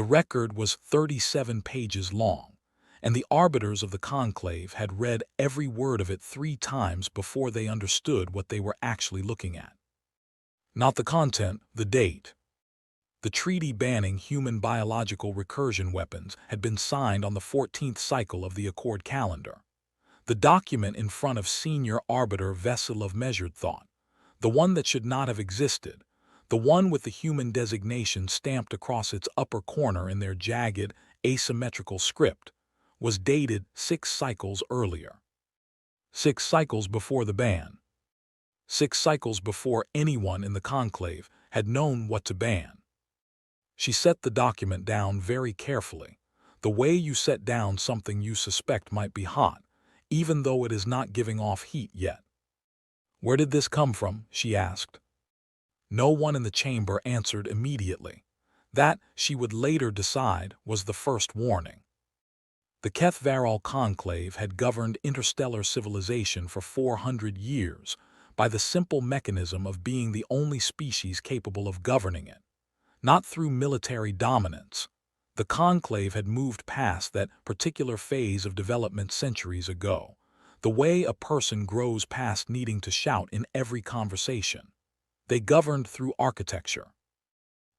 The record was 37 pages long, and the arbiters of the conclave had read every word of it 3 times before they understood what they were actually looking at. Not the content, the date. The treaty banning human biological recursion weapons had been signed on the 14th cycle of the Accord calendar. The document in front of Senior Arbiter Vessel of Measured Thought, the one that should not have existed, the one with the human designation stamped across its upper corner in their jagged, asymmetrical script, was dated 6 cycles earlier. 6 cycles before the ban. 6 cycles before anyone in the conclave had known what to ban. She set the document down very carefully, the way you set down something you suspect might be hot, even though it is not giving off heat yet. "Where did this come from?" she asked. No one in the chamber answered immediately. That, she would later decide, was the first warning. The Keth-Varol conclave had governed interstellar civilization for 400 years by the simple mechanism of being the only species capable of governing it. Not through military dominance. The conclave had moved past that particular phase of development centuries ago, the way a person grows past needing to shout in every conversation. They governed through architecture.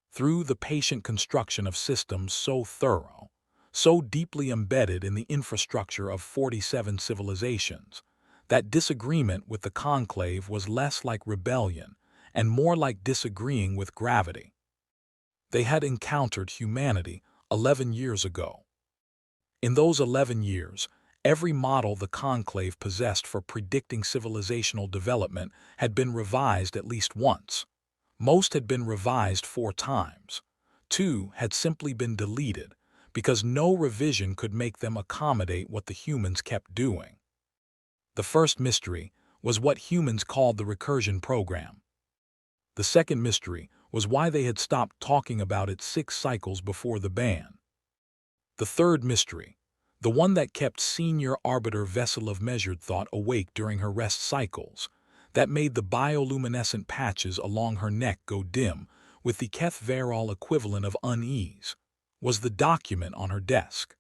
Through the patient construction of systems so thorough, so deeply embedded in the infrastructure of 47 civilizations, that disagreement with the conclave was less like rebellion and more like disagreeing with gravity. They had encountered humanity 11 years ago. In those 11 years, every model the conclave possessed for predicting civilizational development had been revised at least once. Most had been revised 4 times. 2 had simply been deleted because no revision could make them accommodate what the humans kept doing. The first mystery was what humans called the recursion program. The second mystery was why they had stopped talking about it 6 cycles before the ban. The third mystery, the one that kept Senior Arbiter Vessel of Measured Thought awake during her rest cycles, that made the bioluminescent patches along her neck go dim with the Keth-Varol equivalent of unease, was the document on her desk.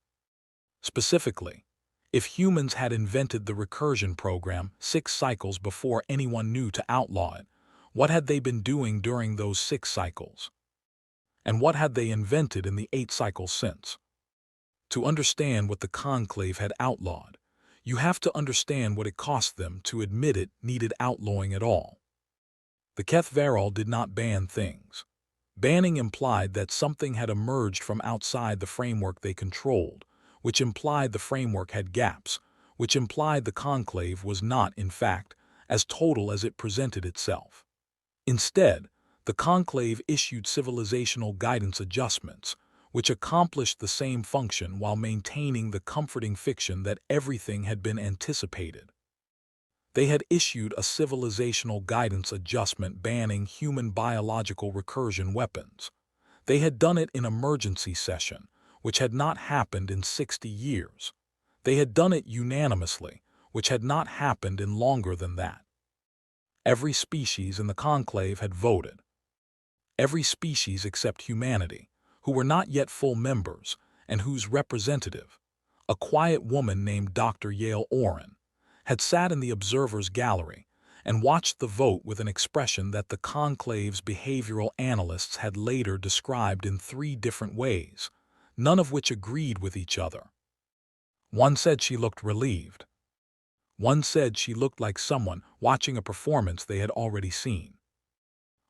Specifically, if humans had invented the recursion program 6 cycles before anyone knew to outlaw it, what had they been doing during those 6 cycles? And what had they invented in the 8 cycles since? To understand what the conclave had outlawed, you have to understand what it cost them to admit it needed outlawing at all. The Keth-Varol did not ban things. Banning implied that something had emerged from outside the framework they controlled, which implied the framework had gaps, which implied the conclave was not, in fact, as total as it presented itself. Instead, the conclave issued civilizational guidance adjustments, which accomplished the same function while maintaining the comforting fiction that everything had been anticipated. They had issued a civilizational guidance adjustment banning human biological recursion weapons. They had done it in emergency session, which had not happened in 60 years. They had done it unanimously, which had not happened in longer than that. Every species in the conclave had voted. Every species except humanity, who were not yet full members, and whose representative, a quiet woman named Dr. Yale Oren, had sat in the observer's gallery and watched the vote with an expression that the conclave's behavioral analysts had later described in 3 different ways, none of which agreed with each other. One said she looked relieved. One said she looked like someone watching a performance they had already seen.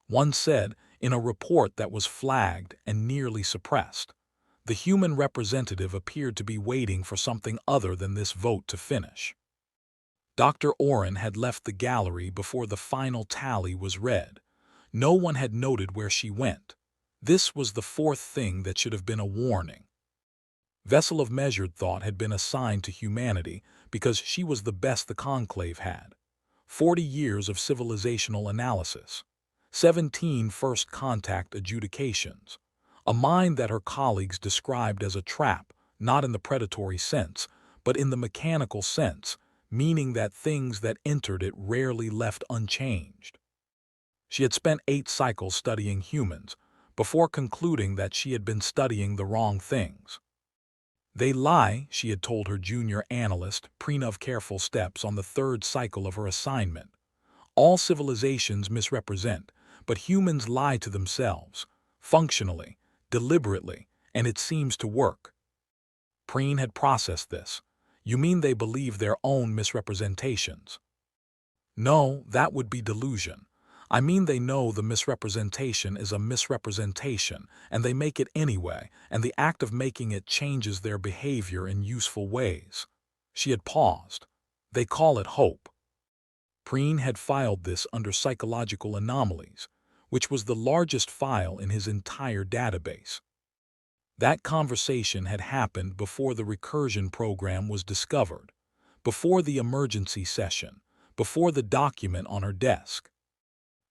One said, in a report that was flagged and nearly suppressed, the human representative appeared to be waiting for something other than this vote to finish. Dr. Oren had left the gallery before the final tally was read. No one had noted where she went. This was the 4th thing that should have been a warning. Vessel of Measured Thought had been assigned to humanity because she was the best the conclave had. 40 years of civilizational analysis. 17 first contact adjudications. A mind that her colleagues described as a trap, not in the predatory sense, but in the mechanical sense, meaning that things that entered it rarely left unchanged. She had spent 8 cycles studying humans before concluding that she had been studying the wrong things. They lie, she had told her junior analyst, Preenov careful steps on the third cycle of her assignment. All civilizations misrepresent, but humans lie to themselves, functionally, deliberately, and it seems to work. Preen had processed this. You mean they believe their own misrepresentations? No, that would be delusion. I mean they know the misrepresentation is a misrepresentation, and they make it anyway, and the act of making it changes their behavior in useful ways. She had paused. They call it hope. Preen had filed this under psychological anomalies, which was the largest file in his entire database. That conversation had happened before the recursion program was discovered, before the emergency session, before the document on her desk.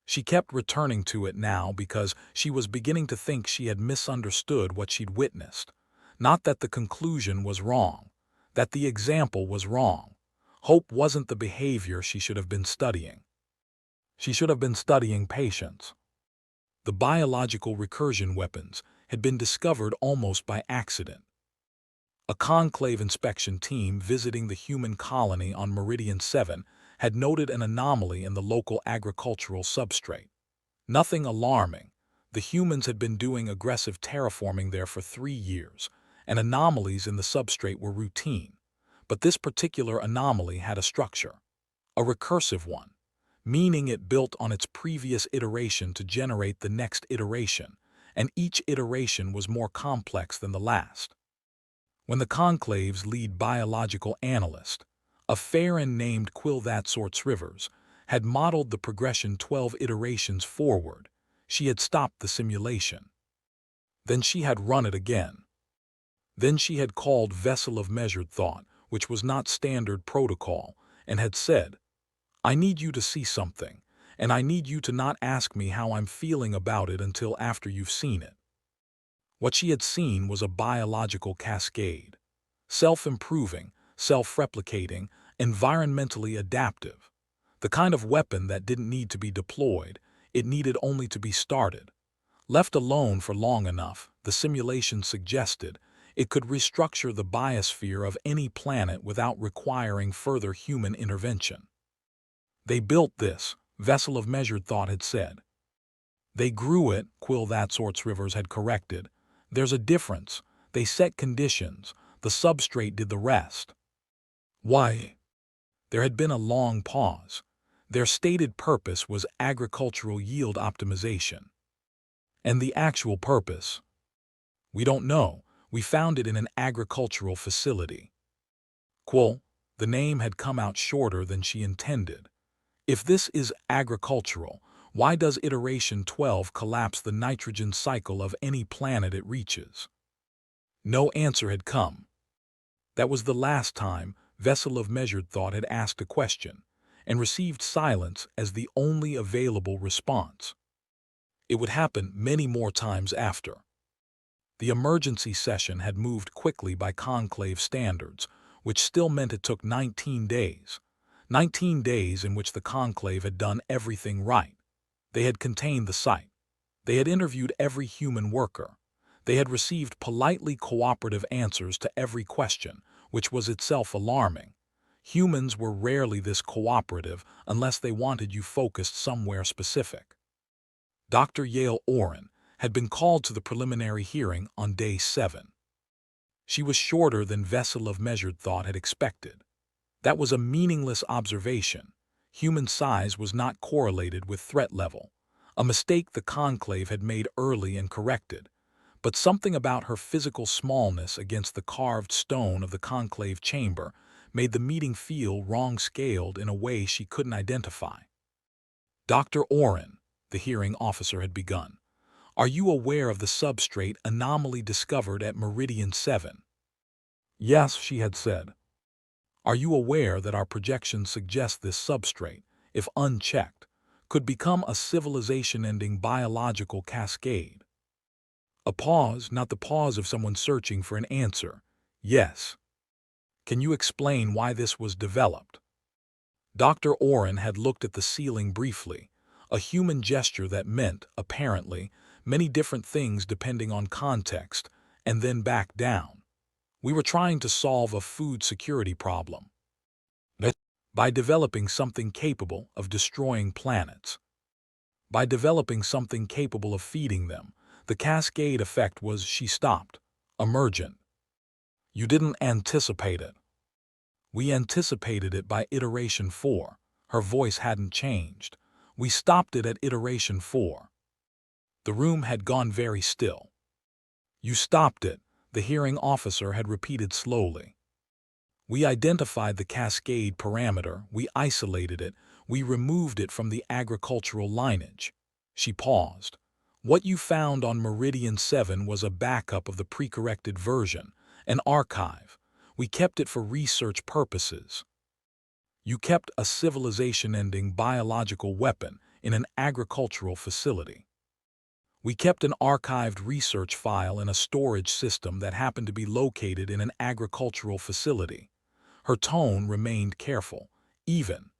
She kept returning to it now because she was beginning to think she had misunderstood what she'd witnessed. Not that the conclusion was wrong, that the example was wrong. Hope wasn't the behavior she should have been studying. She should have been studying patience. The biological recursion weapons had been discovered almost by accident. A conclave inspection team visiting the human colony on Meridian 7 had noted an anomaly in the local agricultural substrate. Nothing alarming. The humans had been doing aggressive terraforming there for 3 years, and anomalies in the substrate were routine. But this particular anomaly had a structure, a recursive one, meaning it built on its previous iteration to generate the next iteration, and each iteration was more complex than the last. When the conclave's lead biological analyst, a Farron named Quilvatsorts Rivers, had modeled the progression 12 iterations forward, she had stopped the simulation. Then she had run it again. Then she had called Vessel of Measured Thought, which was not standard protocol, and had said, I need you to see something, and I need you to not ask me how I'm feeling about it until after you've seen it. What she had seen was a biological cascade, self-improving, self-replicating, environmentally adaptive. The kind of weapon that didn't need to be deployed, it needed only to be started. Left alone for long enough, the simulation suggested, it could restructure the biosphere of any planet without requiring further human intervention. They built this, Vessel of Measured Thought had said. They grew it, Quilvatsorts Rivers had corrected. There's a difference. They set conditions. The substrate did the rest. Why? There had been a long pause. Their stated purpose was agricultural yield optimization. And the actual purpose? We don't know. We found it in an agricultural facility. Quil, the name had come out shorter than she intended. If this is agricultural, why does iteration 12 collapse the nitrogen cycle of any planet it reaches? No answer had come. That was the last time Vessel of Measured Thought had asked a question, and received silence as the only available response. It would happen many more times after. The emergency session had moved quickly by conclave standards, which still meant it took 19 days. 19 days in which the conclave had done everything right. They had contained the site. They had interviewed every human worker. They had received politely cooperative answers to every question, which was itself alarming. Humans were rarely this cooperative unless they wanted you focused somewhere specific. Dr. Yale Oren had been called to the preliminary hearing on day 7. She was shorter than Vessel of Measured Thought had expected. That was a meaningless observation. Human size was not correlated with threat level, a mistake the conclave had made early and corrected. But something about her physical smallness against the carved stone of the conclave chamber made the meeting feel wrong-scaled in a way she couldn't identify. Dr. Oren, the hearing officer had begun, are you aware of the substrate anomaly discovered at Meridian 7? Yes, she had said. Are you aware that our projections suggest this substrate, if unchecked, could become a civilization-ending biological cascade? A pause, not the pause of someone searching for an answer. Yes. Can you explain why this was developed? Dr. Oren had looked at the ceiling briefly, a human gesture that meant, apparently, many different things depending on context, and then back down. We were trying to solve a food security problem by developing something capable of destroying planets. By developing something capable of feeding them, the cascade effect was she stopped, emergent. You didn't anticipate it. We anticipated it by iteration 4. Her voice hadn't changed. We stopped it at iteration 4. The room had gone very still. You stopped it, the hearing officer had repeated slowly. We identified the cascade parameter, we isolated it, we removed it from the agricultural lineage. She paused. What you found on Meridian 7 was a backup of the pre-corrected version, an archive. We kept it for research purposes. You kept a civilization-ending biological weapon in an agricultural facility. We kept an archived research file in a storage system that happened to be located in an agricultural facility. Her tone remained careful, even.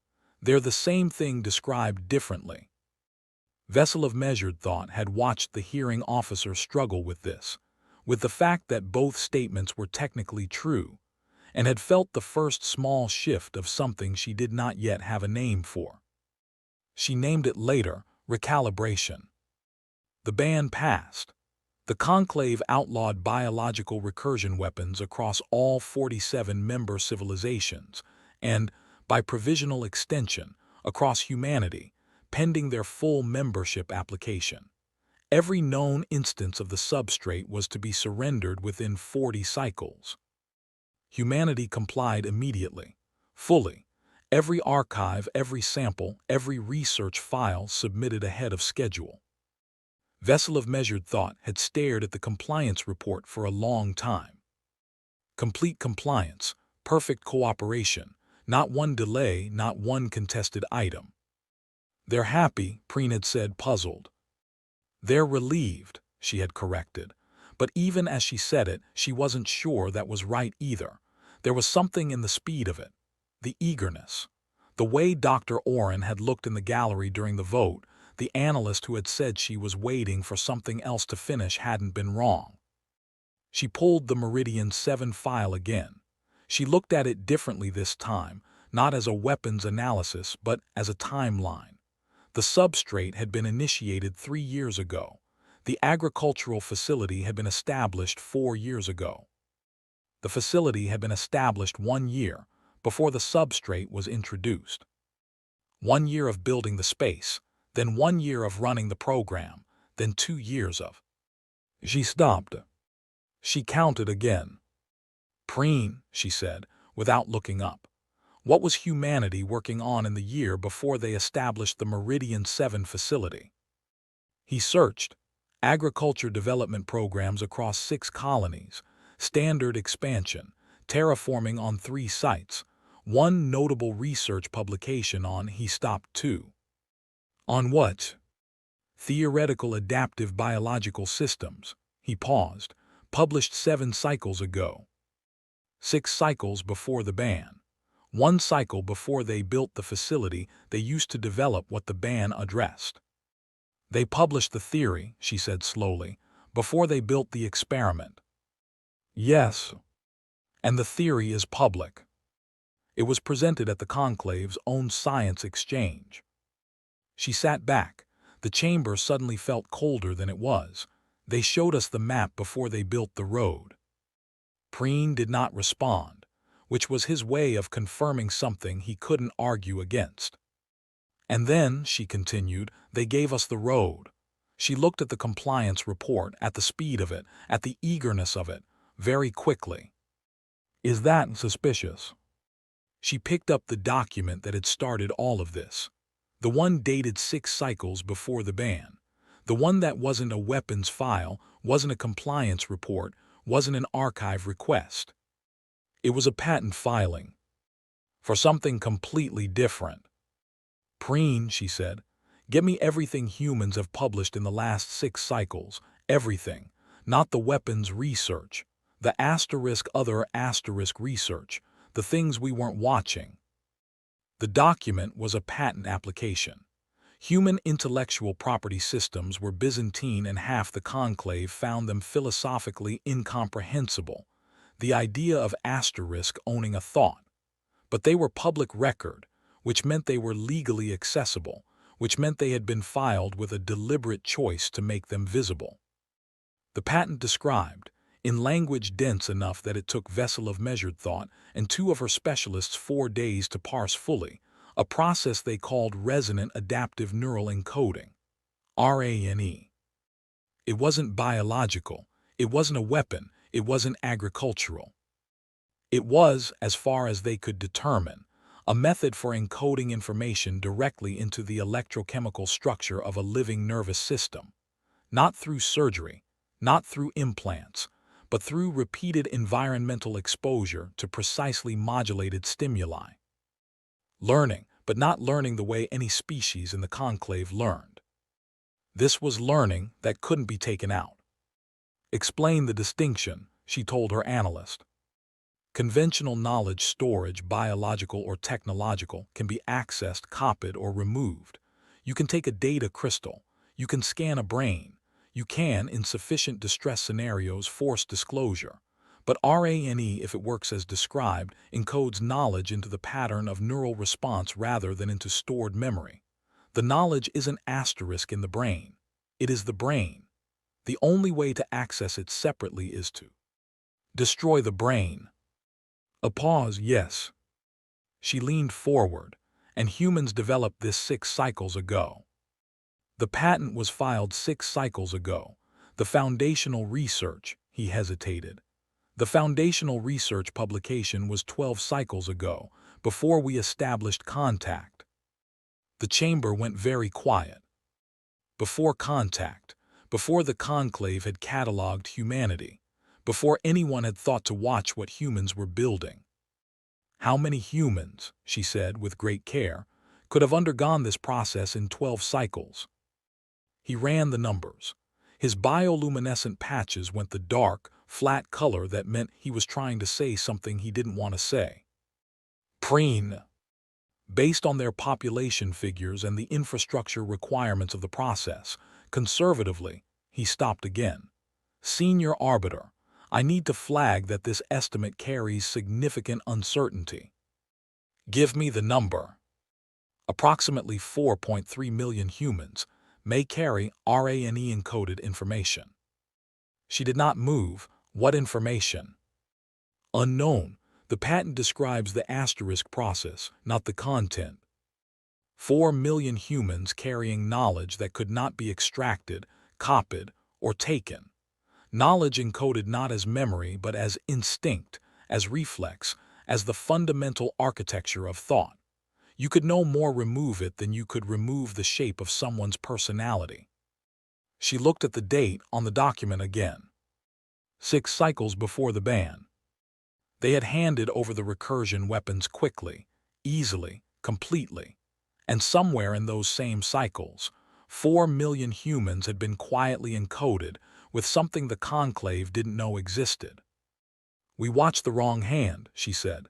They're the same thing described differently. Vessel of Measured Thought had watched the hearing officer struggle with this, with the fact that both statements were technically true, and had felt the first small shift of something she did not yet have a name for. She named it later, recalibration. The ban passed. The Conclave outlawed biological recursion weapons across all 47 member civilizations and, by provisional extension, across humanity, pending their full membership application. Every known instance of the substrate was to be surrendered within 40 cycles. Humanity complied immediately, fully. Every archive, every sample, every research file submitted ahead of schedule. Vessel of Measured Thought had stared at the compliance report for a long time. Complete compliance, perfect cooperation, not one delay, not one contested item. They're happy, Preen had said, puzzled. They're relieved, she had corrected. But even as she said it, she wasn't sure that was right either. There was something in the speed of it, the eagerness. The way Dr. Oren had looked in the gallery during the vote, the analyst who had said she was waiting for something else to finish hadn't been wrong. She pulled the Meridian 7 file again. She looked at it differently this time, not as a weapons analysis, but as a timeline. The substrate had been initiated 3 years ago. The agricultural facility had been established 4 years ago. The facility had been established 1 year before the substrate was introduced. 1 year of building the space, then 1 year of running the program, then 2 years of. She stopped. She counted again. Preen, she said, without looking up. What was humanity working on in the year before they established the Meridian 7 facility? He searched. Agriculture development programs across 6 colonies, standard expansion, terraforming on 3 sites, 1 notable research publication on. He stopped too. On what? Theoretical adaptive biological systems. He paused. Published 7 cycles ago. 6 cycles before the ban. 1 cycle before they built the facility they used to develop what the ban addressed. They published the theory, she said slowly, before they built the experiment. Yes. And the theory is public. It was presented at the Conclave's own science exchange. She sat back. The chamber suddenly felt colder than it was. They showed us the map before they built the road. Preen did not respond, which was his way of confirming something he couldn't argue against. And then, she continued, they gave us the road. She looked at the compliance report, at the speed of it, at the eagerness of it, very quickly. Is that suspicious? She picked up the document that had started all of this. The one dated 6 cycles before the ban. The one that wasn't a weapons file, wasn't a compliance report, wasn't an archive request. It was a patent filing. For something completely different. Preen, she said, get me everything humans have published in the last 6 cycles, everything, not the weapons research, the other research, the things we weren't watching. The document was a patent application. Human intellectual property systems were Byzantine and half the conclave found them philosophically incomprehensible, the idea of asterisk owning a thought. But they were public record, which meant they were legally accessible, which meant they had been filed with a deliberate choice to make them visible. The patent described, in language dense enough that it took Vessel of measured thought and 2 of her specialists 4 days to parse fully, a process they called resonant adaptive neural encoding, RANE. It wasn't biological, it wasn't a weapon, it wasn't agricultural. It was, as far as they could determine, a method for encoding information directly into the electrochemical structure of a living nervous system, not through surgery, not through implants, but through repeated environmental exposure to precisely modulated stimuli. Learning, but not learning the way any species in the conclave learned. This was learning that couldn't be taken out. Explain the distinction, she told her analyst. Conventional knowledge storage, biological or technological, can be accessed, copied, or removed. You can take a data crystal. You can scan a brain. You can, in sufficient distress scenarios, force disclosure. But RANE, if it works as described, encodes knowledge into the pattern of neural response rather than into stored memory. The knowledge isn't asterisk in the brain. It is the brain. The only way to access it separately is to destroy the brain. A pause, yes. She leaned forward, and humans developed this 6 cycles ago. The patent was filed 6 cycles ago. The foundational research, he hesitated. The foundational research publication was 12 cycles ago, before we established contact. The chamber went very quiet. Before contact, before the conclave had cataloged humanity, before anyone had thought to watch what humans were building. How many humans, she said with great care, could have undergone this process in 12 cycles? He ran the numbers. His bioluminescent patches went the dark, flat color that meant he was trying to say something he didn't want to say. Preen. Based on their population figures and the infrastructure requirements of the process, conservatively, he stopped again. Senior Arbiter, I need to flag that this estimate carries significant uncertainty. Give me the number. Approximately 4.3 million humans may carry RANE-encoded information. She did not move. What information? Unknown. The patent describes the asterisk process, not the content. 4 million humans carrying knowledge that could not be extracted, copied, or taken. Knowledge encoded not as memory but as instinct, as reflex, as the fundamental architecture of thought. You could no more remove it than you could remove the shape of someone's personality. She looked at the date on the document again. 6 cycles before the ban. They had handed over the recursion weapons quickly, easily, completely. And somewhere in those same cycles, 4 million humans had been quietly encoded with something the conclave didn't know existed. We watched the wrong hand, she said.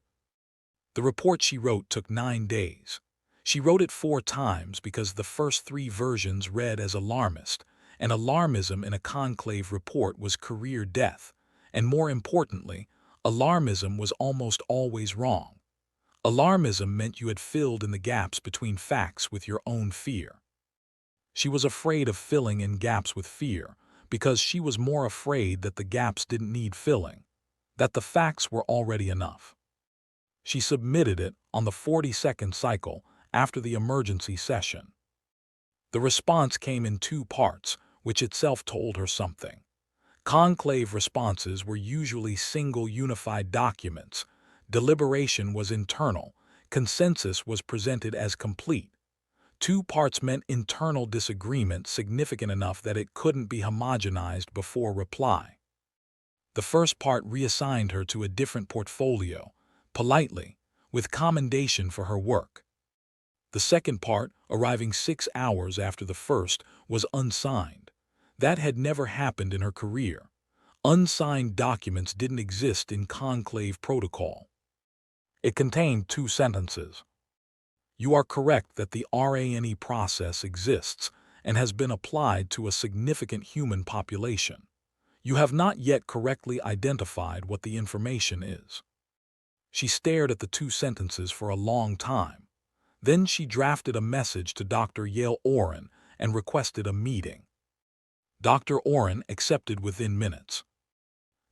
The report she wrote took 9 days. She wrote it 4 times because the first 3 versions read as alarmist, and alarmism in a conclave report was career death, and more importantly, alarmism was almost always wrong. Alarmism meant you had filled in the gaps between facts with your own fear. She was afraid of filling in gaps with fear because she was more afraid that the gaps didn't need filling, that the facts were already enough. She submitted it on the 42nd cycle after the emergency session. The response came in 2 parts, which itself told her something. Conclave responses were usually single unified documents. Deliberation was internal. Consensus was presented as complete. 2 parts meant internal disagreement significant enough that it couldn't be homogenized before reply. The first part reassigned her to a different portfolio, politely, with commendation for her work. The second part, arriving 6 hours after the first, was unsigned. That had never happened in her career. Unsigned documents didn't exist in conclave protocol. It contained 2 sentences. You are correct that the RANE process exists and has been applied to a significant human population. You have not yet correctly identified what the information is. She stared at the two sentences for a long time. Then she drafted a message to Dr. Yale Oren and requested a meeting. Dr. Oren accepted within minutes.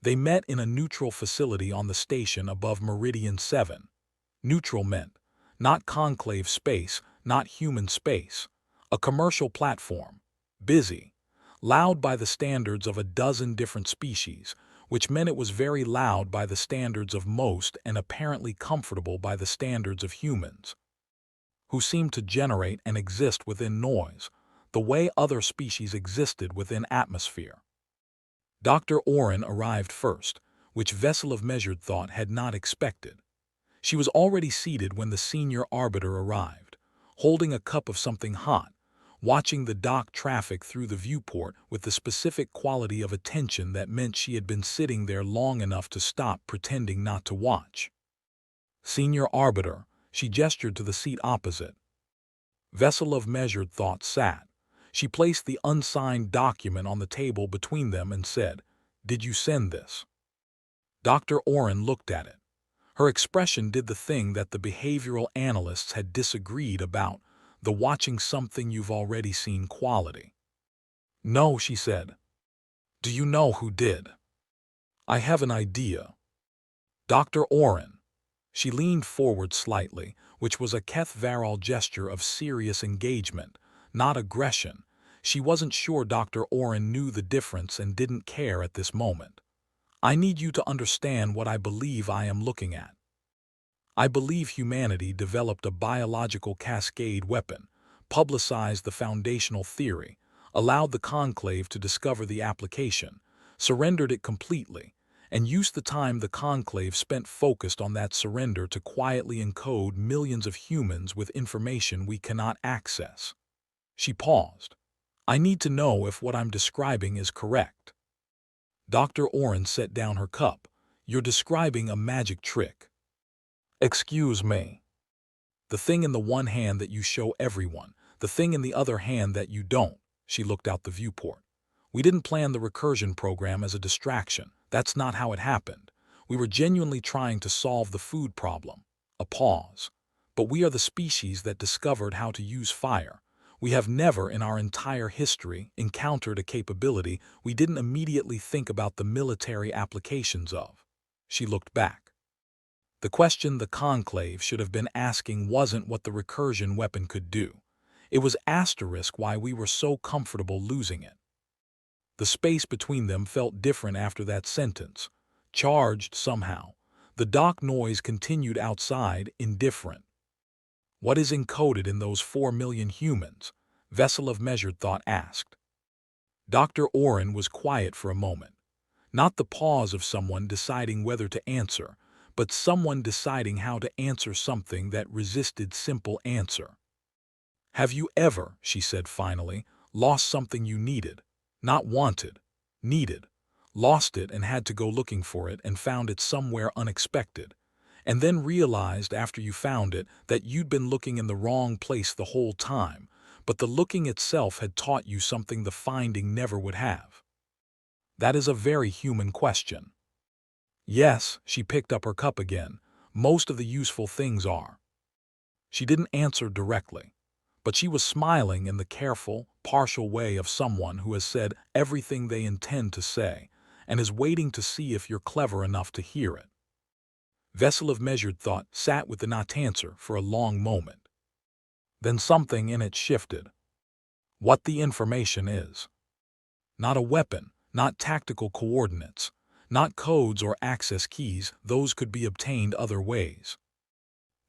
They met in a neutral facility on the station above Meridian 7. Neutral meant not conclave space, not human space. A commercial platform. Busy. Loud by the standards of a dozen different species, which meant it was very loud by the standards of most and apparently comfortable by the standards of humans, who seemed to generate and exist within noise, the way other species existed within atmosphere. Dr. Oren arrived first, which Vessel of Measured Thought had not expected. She was already seated when the senior arbiter arrived, holding a cup of something hot, watching the dock traffic through the viewport with the specific quality of attention that meant she had been sitting there long enough to stop pretending not to watch. Senior arbiter, she gestured to the seat opposite. Vessel of Measured Thought sat. She placed the unsigned document on the table between them and said, "Did you send this?" Dr. Oren looked at it. Her expression did the thing that the behavioral analysts had disagreed about, the watching something you've already seen quality. "No," she said. "Do you know who did?" "I have an idea." "Dr. Oren." She leaned forward slightly, which was a Keth Varol gesture of serious engagement, not aggression. She wasn't sure Dr. Oren knew the difference and didn't care at this moment. "I need you to understand what I believe I am looking at. I believe humanity developed a biological cascade weapon, publicized the foundational theory, allowed the conclave to discover the application, surrendered it completely, and used the time the conclave spent focused on that surrender to quietly encode millions of humans with information we cannot access." She paused. "I need to know if what I'm describing is correct." Dr. Oren set down her cup. "You're describing a magic trick." "Excuse me." "The thing in the one hand that you show everyone, the thing in the other hand that you don't." She looked out the viewport. "We didn't plan the recursion program as a distraction. That's not how it happened. We were genuinely trying to solve the food problem." A pause. "But we are the species that discovered how to use fire. We have never in our entire history encountered a capability we didn't immediately think about the military applications of." She looked back. The question the conclave should have been asking wasn't what the recursion weapon could do. It was why we were so comfortable losing it. The space between them felt different after that sentence. Charged somehow. The dock noise continued outside, indifferent. "What is encoded in those 4 million humans?" Vessel of Measured Thought asked. Dr. Oren was quiet for a moment. Not the pause of someone deciding whether to answer, but someone deciding how to answer something that resisted simple answer. "Have you ever," she said finally, "lost something you needed? Not wanted, needed. Lost it and had to go looking for it and found it somewhere unexpected. And then realized after you found it that you'd been looking in the wrong place the whole time, but the looking itself had taught you something the finding never would have?" That is a very human question. "Yes," she picked up her cup again. "Most of the useful things are." She didn't answer directly, but she was smiling in the careful, partial way of someone who has said everything they intend to say and is waiting to see if you're clever enough to hear it. Vessel of Measured Thought sat with the not answer for a long moment. Then something in it shifted. "What the information is. Not a weapon, not tactical coordinates, not codes or access keys, those could be obtained other ways."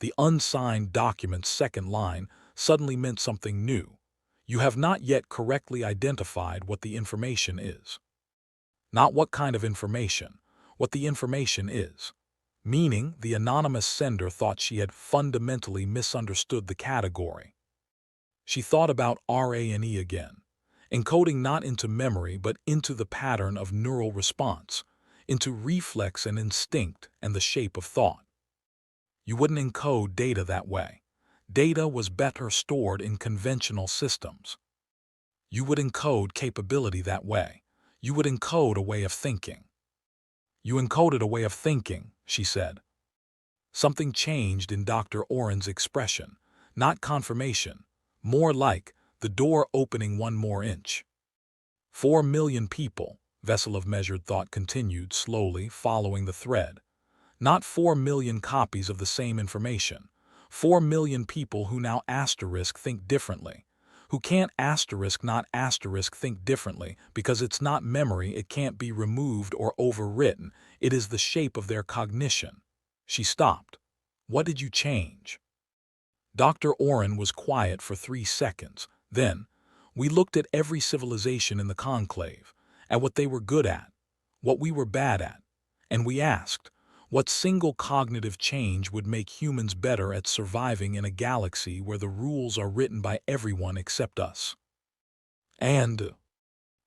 The unsigned document's second line suddenly meant something new. "You have not yet correctly identified what the information is." Not what kind of information, what the information is. Meaning, the anonymous sender thought she had fundamentally misunderstood the category. She thought about RANE again, encoding not into memory but into the pattern of neural response, into reflex and instinct and the shape of thought. You wouldn't encode data that way. Data was better stored in conventional systems. You would encode capability that way. You would encode a way of thinking. You encoded a way of thinking, she said. Something changed in Dr. Oren's expression, not confirmation, more like the door opening one more inch. 4 million people, Veselov measured thought continued slowly, following the thread. Not 4 million copies of the same information. 4 million people who now think differently. Who can't not think differently because it's not memory, it can't be removed or overwritten, it is the shape of their cognition. She stopped. What did you change? Dr. Oren was quiet for 3 seconds. Then, we looked at every civilization in the conclave, at what they were good at, what we were bad at, and we asked, what single cognitive change would make humans better at surviving in a galaxy where the rules are written by everyone except us? And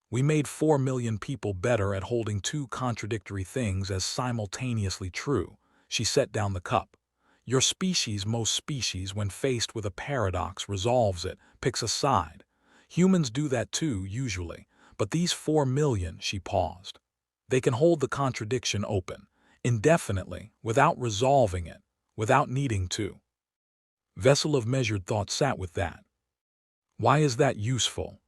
we made 4 million people better at holding two contradictory things as simultaneously true. She set down the cup. Most species, when faced with a paradox, resolves it, picks a side. Humans do that too, usually, but these 4 million, she paused. They can hold the contradiction open, indefinitely, without resolving it, without needing to. Veselov measured thought sat with that. Why is that useful?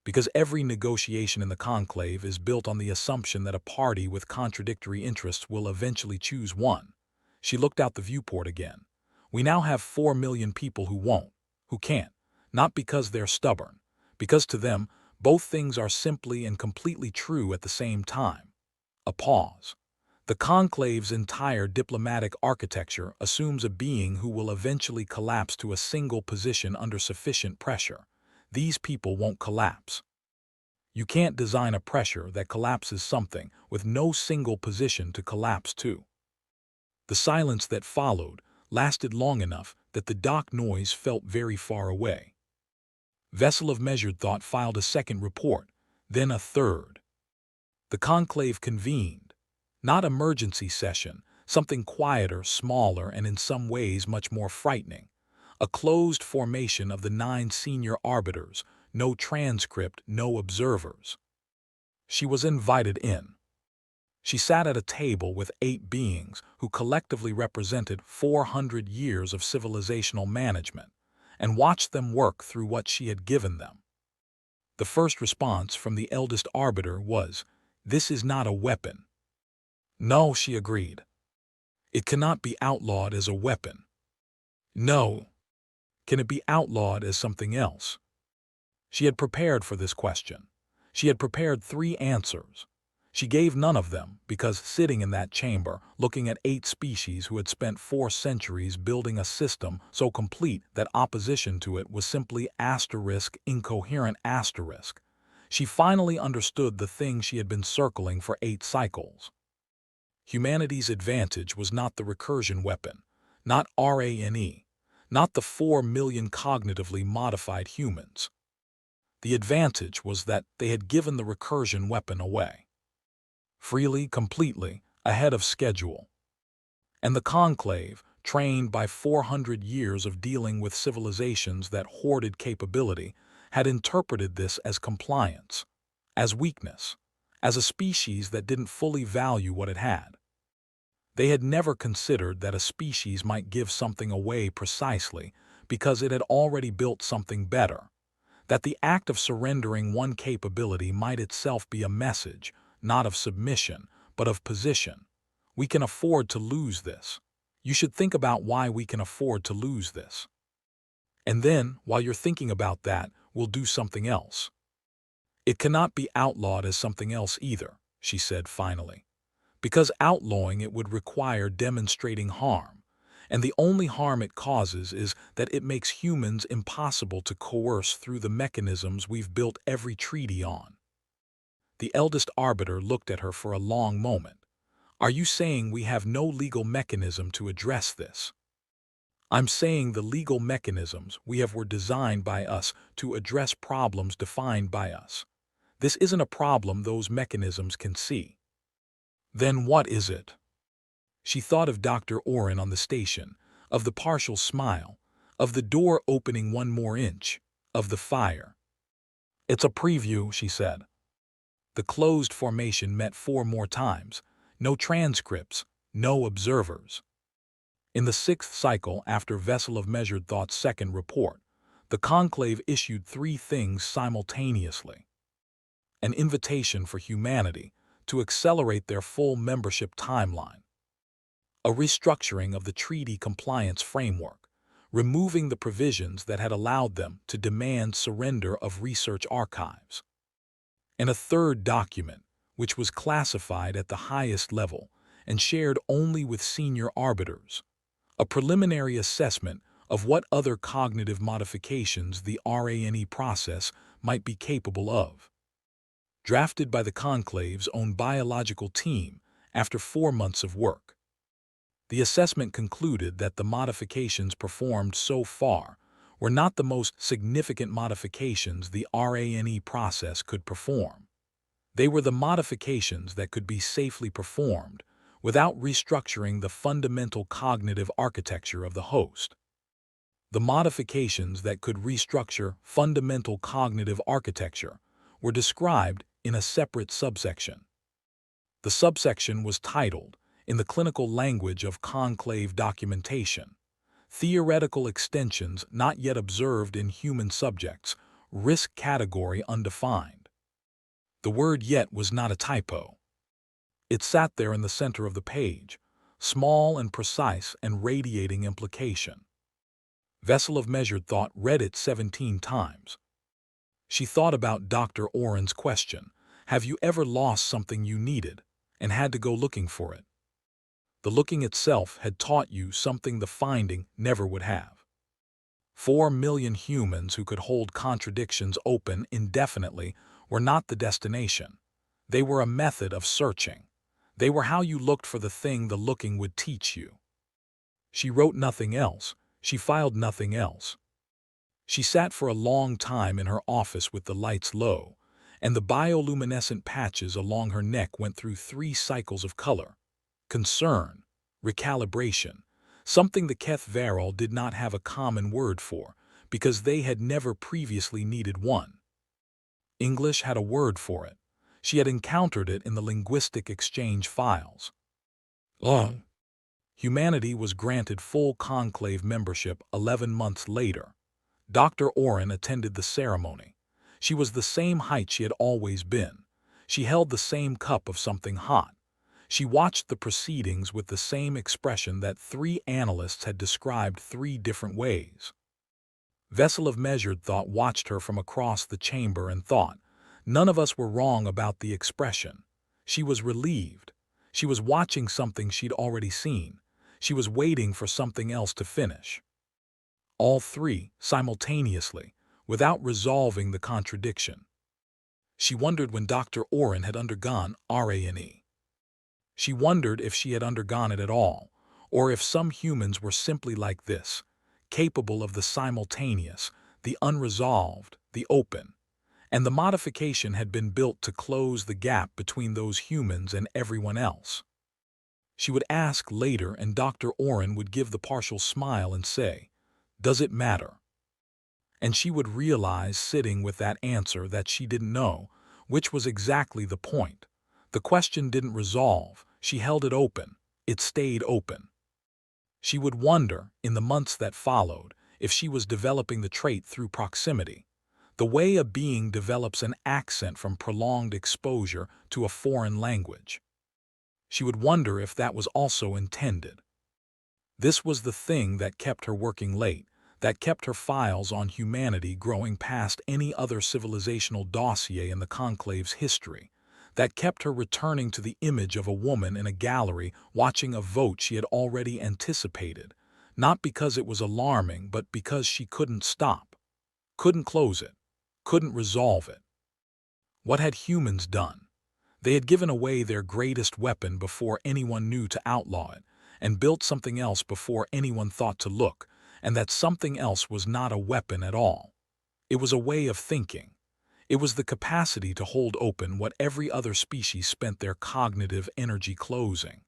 Because every negotiation in the conclave is built on the assumption that a party with contradictory interests will eventually choose one. She looked out the viewport again. We now have 4 million people who won't, who can't, not because they're stubborn, because to them, both things are simply and completely true at the same time. A pause. The conclave's entire diplomatic architecture assumes a being who will eventually collapse to a single position under sufficient pressure. These people won't collapse. You can't design a pressure that collapses something with no single position to collapse to. The silence that followed lasted long enough that the dock noise felt very far away. Veselov measured thought filed a second report, then a third. The conclave convened. Not emergency session, something quieter, smaller, and in some ways much more frightening. A closed formation of the 9 senior arbiters, no transcript, no observers. She was invited in. She sat at a table with 8 beings who collectively represented 400 years of civilizational management, and watched them work through what she had given them. The first response from the eldest arbiter was, "This is not a weapon." "No," she agreed. "It cannot be outlawed as a weapon." "No. Can it be outlawed as something else?" She had prepared for this question. She had prepared 3 answers. She gave none of them because sitting in that chamber, looking at 8 species who had spent 4 centuries building a system so complete that opposition to it was simply incoherent asterisk, she finally understood the thing she had been circling for 8 cycles. Humanity's advantage was not the recursion weapon, not RANE, not the 4 million cognitively modified humans. The advantage was that they had given the recursion weapon away. Freely, completely, ahead of schedule. And the conclave, trained by 400 years of dealing with civilizations that hoarded capability, had interpreted this as compliance, as weakness, as a species that didn't fully value what it had. They had never considered that a species might give something away precisely because it had already built something better, that the act of surrendering one capability might itself be a message, not of submission, but of position. We can afford to lose this. You should think about why we can afford to lose this. And then, while you're thinking about that, we'll do something else. It cannot be outlawed as something else either, she said finally. Because outlawing it would require demonstrating harm, and the only harm it causes is that it makes humans impossible to coerce through the mechanisms we've built every treaty on. The eldest arbiter looked at her for a long moment. Are you saying we have no legal mechanism to address this? I'm saying the legal mechanisms we have were designed by us to address problems defined by us. This isn't a problem those mechanisms can see. Then what is it? She thought of Dr. Oren on the station, of the partial smile, of the door opening one more inch, of the fire. "It's a preview," she said. The closed formation met 4 more times. No transcripts, no observers. In the 6th cycle after Vessel of Measured Thought's second report, the conclave issued 3 things simultaneously. An invitation for humanity to accelerate their full membership timeline. A restructuring of the treaty compliance framework, removing the provisions that had allowed them to demand surrender of research archives. And a third document, which was classified at the highest level and shared only with senior arbiters, a preliminary assessment of what other cognitive modifications the RANE process might be capable of. Drafted by the Conclave's own biological team after 4 months of work. The assessment concluded that the modifications performed so far were not the most significant modifications the RANE process could perform. They were the modifications that could be safely performed without restructuring the fundamental cognitive architecture of the host. The modifications that could restructure fundamental cognitive architecture were described in a separate subsection. The subsection was titled, in the clinical language of conclave documentation, Theoretical Extensions Not Yet Observed in Human Subjects, Risk Category Undefined. The word "yet" was not a typo. It sat there in the center of the page, small and precise and radiating implication. Vessel of Measured Thought read it 17 times. She thought about Dr. Oren's question, "Have you ever lost something you needed and had to go looking for it?" The looking itself had taught you something the finding never would have. 4 million humans who could hold contradictions open indefinitely were not the destination. They were a method of searching. They were how you looked for the thing the looking would teach you. She wrote nothing else. She filed nothing else. She sat for a long time in her office with the lights low, and the bioluminescent patches along her neck went through 3 cycles of color. Concern, recalibration, something the Keth Varel did not have a common word for, because they had never previously needed one. English had a word for it. She had encountered it in the linguistic exchange files. Humanity was granted full conclave membership 11 months later. Dr. Oren attended the ceremony. She was the same height she had always been. She held the same cup of something hot. She watched the proceedings with the same expression that 3 analysts had described 3 different ways. Vessel of Measured Thought watched her from across the chamber and thought, none of us were wrong about the expression. She was relieved. She was watching something she'd already seen. She was waiting for something else to finish. All 3, simultaneously, without resolving the contradiction. She wondered when Dr. Oren had undergone RANE. She wondered if she had undergone it at all, or if some humans were simply like this, capable of the simultaneous, the unresolved, the open, and the modification had been built to close the gap between those humans and everyone else. She would ask later, and Dr. Oren would give the partial smile and say, "Does it matter?" And she would realize sitting with that answer that she didn't know, which was exactly the point. The question didn't resolve, she held it open, it stayed open. She would wonder, in the months that followed, if she was developing the trait through proximity, the way a being develops an accent from prolonged exposure to a foreign language. She would wonder if that was also intended. This was the thing that kept her working late, that kept her files on humanity growing past any other civilizational dossier in the Conclave's history, that kept her returning to the image of a woman in a gallery watching a vote she had already anticipated, not because it was alarming but because she couldn't stop, couldn't close it, couldn't resolve it. What had humans done? They had given away their greatest weapon before anyone knew to outlaw it, and built something else before anyone thought to look, and that something else was not a weapon at all. It was a way of thinking. It was the capacity to hold open what every other species spent their cognitive energy closing.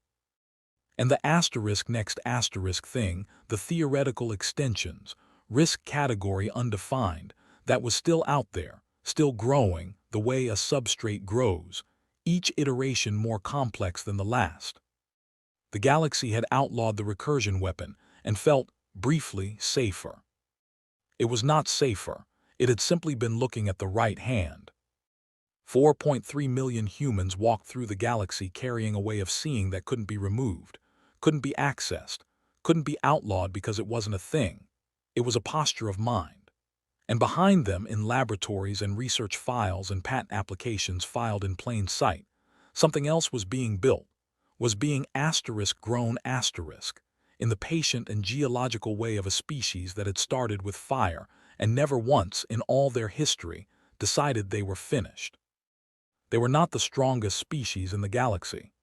And the asterisk next asterisk thing, the theoretical extensions, risk category undefined, that was still out there, still growing the way a substrate grows, each iteration more complex than the last. The galaxy had outlawed the recursion weapon and felt, briefly, safer. It was not safer. It had simply been looking at the right hand. 4.3 million humans walked through the galaxy carrying a way of seeing that couldn't be removed, couldn't be accessed, couldn't be outlawed because it wasn't a thing. It was a posture of mind. And behind them, in laboratories and research files and patent applications filed in plain sight, something else was being built, was being *grown*, in the patient and geological way of a species that had started with fire and never once in all their history decided they were finished. They were not the strongest species in the galaxy.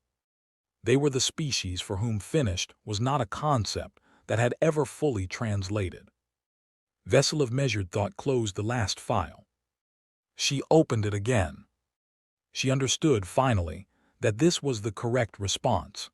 They were the species for whom finished was not a concept that had ever fully translated. Vessel of measured thought closed the last file. She opened it again. She understood, finally, that this was the correct response.